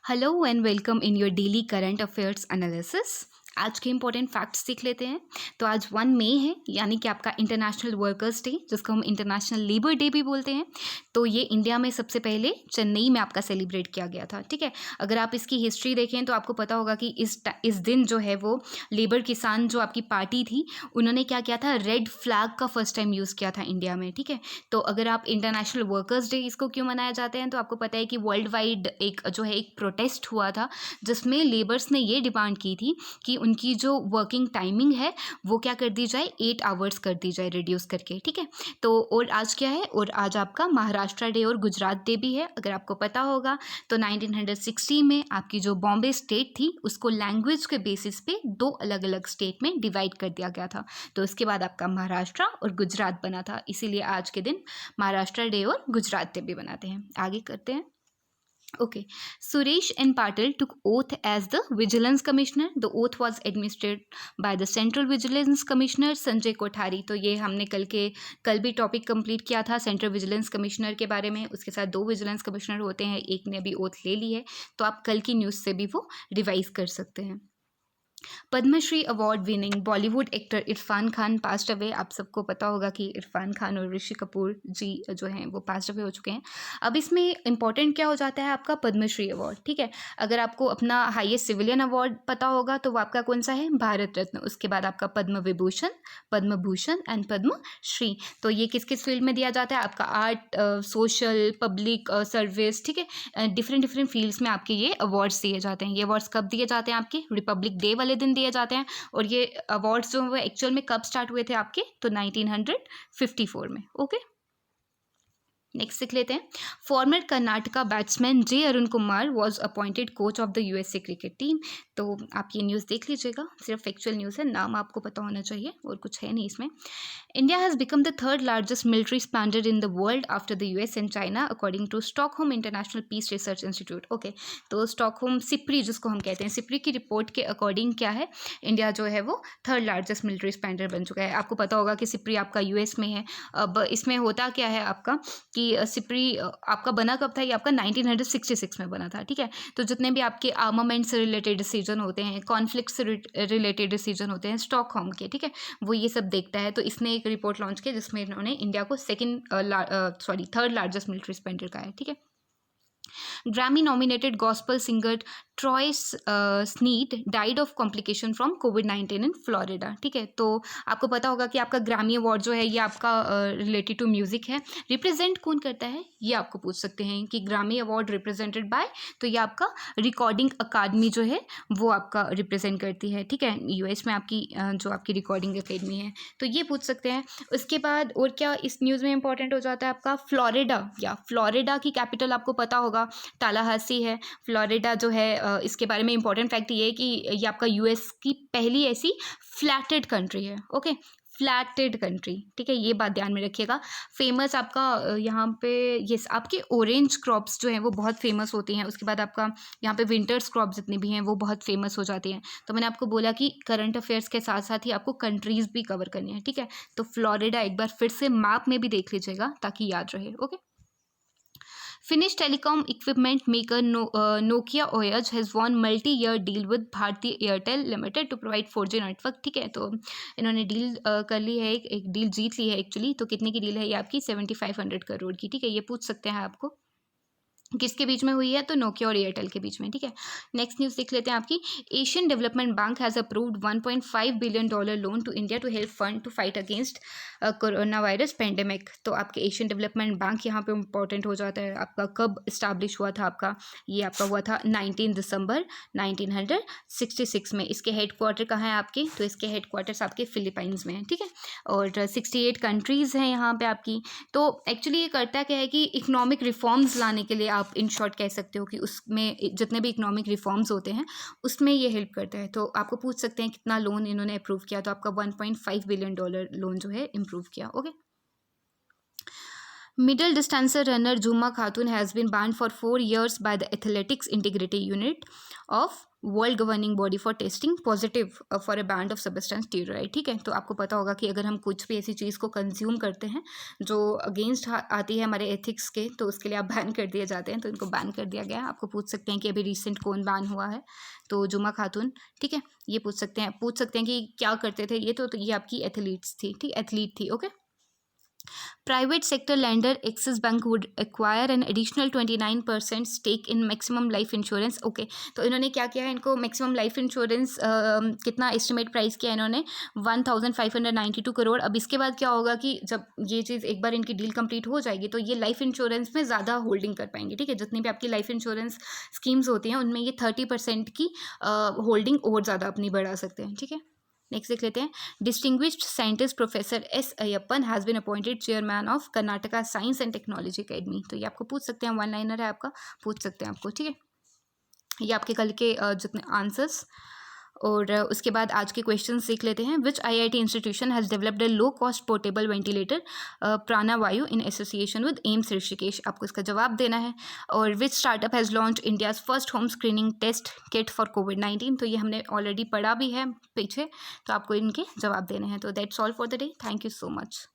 Hello and welcome in your daily current affairs analysis. आज के important facts देख लेते हैं। तो आज 1 मई है, यानी कि आपका इंटरनेशनल वर्कर्स डे, जिसको हम इंटरनेशनल लेबर डे भी बोलते हैं। तो ये इंडिया में सबसे पहले चेन्नई में आपका सेलिब्रेट किया गया था। ठीक है, अगर आप इसकी हिस्ट्री देखें तो आपको पता होगा कि इस दिन जो है वो लेबर किसान जो आपकी पार्टी थी, उन्होंने क्या किया था, रेड फ्लैग का फर्स्ट टाइम यूज़ किया था इंडिया में। ठीक है, तो अगर आप इंटरनेशनल वर्कर्स डे इसको क्यों मनाया जाते हैं, तो आपको पता है कि वर्ल्ड वाइड एक जो है एक प्रोटेस्ट हुआ था, जिसमें लेबर्स ने ये डिमांड की थी कि उनकी जो वर्किंग टाइमिंग है वो क्या कर दी जाए, 8 आवर्स कर दी जाए रिड्यूस करके। ठीक है, तो और आज क्या है, और आज आपका महाराष्ट्र डे और गुजरात डे भी है। अगर आपको पता होगा तो 1960 में आपकी जो बॉम्बे स्टेट थी उसको लैंग्वेज के बेसिस पे दो अलग अलग स्टेट में डिवाइड कर दिया गया था। तो उसके बाद आपका महाराष्ट्र और गुजरात बना था, इसीलिए आज के दिन महाराष्ट्र डे और गुजरात डे भी बनाते हैं। आगे करते हैं। Okay, Suresh N. Patil took oath as the Vigilance Commissioner. The oath was administered by the Central Vigilance Commissioner Sanjay Kothari. तो ये हमने कल भी टॉपिक कंप्लीट किया था सेंट्रल विजिलेंस कमिश्नर के बारे में। उसके साथ 2 विजिलेंस कमिश्नर होते हैं, एक ने अभी ओथ ले ली है, तो आप कल की न्यूज़ से भी वो रिवाइज कर सकते हैं। Padmashri award winning Bollywood actor Irrfan Khan passed away. आप सबको पता होगा कि इरफान खान और ऋषि कपूर जी जो हैं वो पास्ट अवे हो चुके हैं। अब इसमें इंपॉर्टेंट क्या हो जाता है, आपका पद्मश्री अवार्ड। ठीक है, अगर आपको अपना हाईएस्ट सिविलियन अवार्ड पता होगा तो वो आपका कौन सा है, भारत रत्न। उसके बाद आपका पद्म विभूषण, पद्म भूषण एंड पद्म श्री। तो ये किस किस फील्ड में दिया जाता है, आपका आर्ट, सोशल, पब्लिक सर्विस। ठीक है, डिफरेंट डिफरेंट फील्ड्स में आपके ये अवार्ड्स दिए जाते हैं। ये अवार्ड्स कब दिए जाते हैं, आपके रिपब्लिक डे वाले दिन दिए जाते हैं। और ये अवार्ड्स जो वो एक्चुअल में कब स्टार्ट हुए थे आपके, तो 1954 में। ओके, नेक्स्ट देख लेते हैं। Farmer Karnataka batsman J Arun Kumar was appointed coach of the USA cricket team. तो आप ये न्यूज़ देख लीजिएगा, सिर्फ एक्चुअल न्यूज़ है, नाम आपको पता होना चाहिए और कुछ है नहीं इसमें। India has become the third largest military spender in the world after the US and China according to Stockholm International Peace Research Institute. Okay, तो स्टॉकहोम सिप्री जिसको हम कहते हैं, सिप्री की रिपोर्ट के अकॉर्डिंग क्या है, इंडिया जो है वो थर्ड लार्जेस्ट मिलिट्री स्पैंडर बन चुका है। आपको पता होगा कि सिप्री आपका यूएस में है। अब इसमें होता क्या है आपका कि सिप्री आपका बना कब था, ये आपका 1966 में बना था। ठीक है, तो जितने भी आपके आर्मामेंट से रिलेटेड डिसीजन होते हैं, कॉन्फ्लिक्ट से रिलेटेड डिसीजन होते हैं स्टॉकहोम के, ठीक है, वो ये सब देखता है। तो इसने एक रिपोर्ट लॉन्च की जिसमें इन्होंने इंडिया को थर्ड लार्जेस्ट मिलिट्री स्पेंडर का है। ठीक है, Grammy nominated gospel singer Troy Sneed died of complication from कोविड-19 इन फ्लोरिडा। ठीक है, तो आपको पता होगा कि आपका ग्रैमी अवार्ड जो है ये आपका रिलेटेड टू म्यूजिक है। रिप्रेजेंट कौन करता है, ये आपको पूछ सकते हैं कि ग्रैमी अवार्ड रिप्रेजेंटेड बाय, तो ये आपका रिकॉर्डिंग अकादमी जो है वो आपका रिप्रेजेंट करती है। ठीक है, यूएस में आपकी जो आपकी रिकॉर्डिंग अकेडमी है, तो ये पूछ सकते हैं। उसके बाद और क्या इस न्यूज़ में इंपॉर्टेंट हो जाता है, आपका फ्लोरिडा, या फ्लोरिडा की कैपिटल आपको पता होगा तालाहासी है। फ्लोरिडा जो है इसके बारे में इंपॉर्टेंट फैक्ट ये है कि ये आपका यूएस की पहली ऐसी फ्लैटेड कंट्री है। Okay, flatted country. ठीक है, ये बात ध्यान में रखिएगा। फेमस आपका यहाँ पे ये आपके ऑरेंज क्रॉप्स जो हैं वो बहुत फेमस होती हैं। उसके बाद आपका यहाँ पे विंटर्स क्रॉप जितनी भी हैं वो बहुत फेमस हो जाती हैं। तो मैंने आपको बोला कि करंट अफेयर्स के साथ साथ ही आपको कंट्रीज़ भी कवर करनी है। ठीक है, तो फ्लोरिडा एक बार फिर से मैप में भी देख लीजिएगा ताकि याद रहे। Okay, Finnish telecom equipment maker Nokia Oyaj has won multi-year deal with Bharti Airtel Limited to provide 4G network. ठीक है, तो इन्होंने डील कर ली है, एक डील जीत ली है एक्चुअली। तो कितने की डील है ये आपकी, 7500 करोड़ की। ठीक है, ये पूछ सकते हैं आपको किसके बीच में हुई है, तो नोकिया और एयरटेल के बीच में। ठीक है, नेक्स्ट न्यूज़ देख लेते हैं आपकी। Asian development bank has approved $1.5 billion loan to India to help fund to fight against corona virus pandemic. तो आपके एशियन डेवलपमेंट बैंक यहाँ पे इंपॉर्टेंट हो जाता है। आपका कब इस्टेब्लिश हुआ था, आपका ये आपका हुआ था 19 दिसंबर 1966 में। इसके हेड क्वार्टर कहाँ है आपके, तो इसके हेड क्वार्टर्स आपके फिलीपाइंस में है। ठीक है, और 68 कंट्रीज़ हैं यहाँ पे आपकी। तो एक्चुअली ये करता क्या है कि इकोनॉमिक रिफॉर्म्स लाने के लिए आप इन शॉर्ट कह सकते हो कि उसमें जितने भी इकोनॉमिक रिफॉर्म्स होते हैं उसमें ये हेल्प करता है। तो आपको पूछ सकते हैं कितना लोन इन्होंने अप्रूव किया, तो आपका $1.5 बिलियन लोन जो है इम्प्रूव किया। Okay, Middle distancer runner Juma Khatun has been banned for 4 years by the Athletics Integrity Unit of world governing body for testing positive for a band of substance steroid. ठीक है, तो आपको पता होगा कि अगर हम कुछ भी ऐसी चीज़ को कंज्यूम करते हैं जो अगेंस्ट आती है हमारे एथिक्स के, तो उसके लिए आप बैन कर दिए जाते हैं, तो इनको बैन कर दिया गया है। आपको पूछ सकते हैं कि अभी रिसेंट कौन बैन हुआ है, तो जुमा खातून। ठीक है, ये पूछ सकते हैं कि क्या करते थे ये, तो ये आपकी एथलीट्स थी, ठीक, एथलीट थी। Okay, Private sector lender Axis Bank would acquire an additional 29% stake in maximum life insurance। Okay, तो इन्होंने क्या किया है, इनको मैक्सिमम लाइफ इंश्योरेंस कितना एस्टिमेट प्राइस किया इन्होंने 1592 करोड़। अब इसके बाद क्या होगा कि जब ये चीज़ एक बार इनकी डील कंप्लीट हो जाएगी तो ये लाइफ इंश्योरेंस में ज़्यादा होल्डिंग कर पाएंगे। ठीक है, जितनी भी आपकी लाइफ इंश्योरेंस स्कीम्स होती हैं उनमें ये 30% की होल्डिंग और ज़्यादा अपनी बढ़ा सकते हैं। ठीक है, नेक्स्ट देख लेते हैं। Distinguished scientist professor S Ayyappan has been appointed chairman of Karnataka science and technology academy. तो ये आपको पूछ सकते हैं, वन लाइनर है आपका, पूछ सकते हैं आपको। ठीक है, ये आपके कल के जितने आंसर्स, और उसके बाद आज के क्वेश्चंस देख लेते हैं। Which IIT institution has developed a low cost portable ventilator Pranavayu in association with AIIMS Rishikesh. आपको इसका जवाब देना है। और which startup has launch India's first home screening test kit for कोविड-19। तो ये हमने ऑलरेडी पढ़ा भी है पीछे, तो आपको इनके जवाब देने हैं। तो that's all for the day. Thank you so much.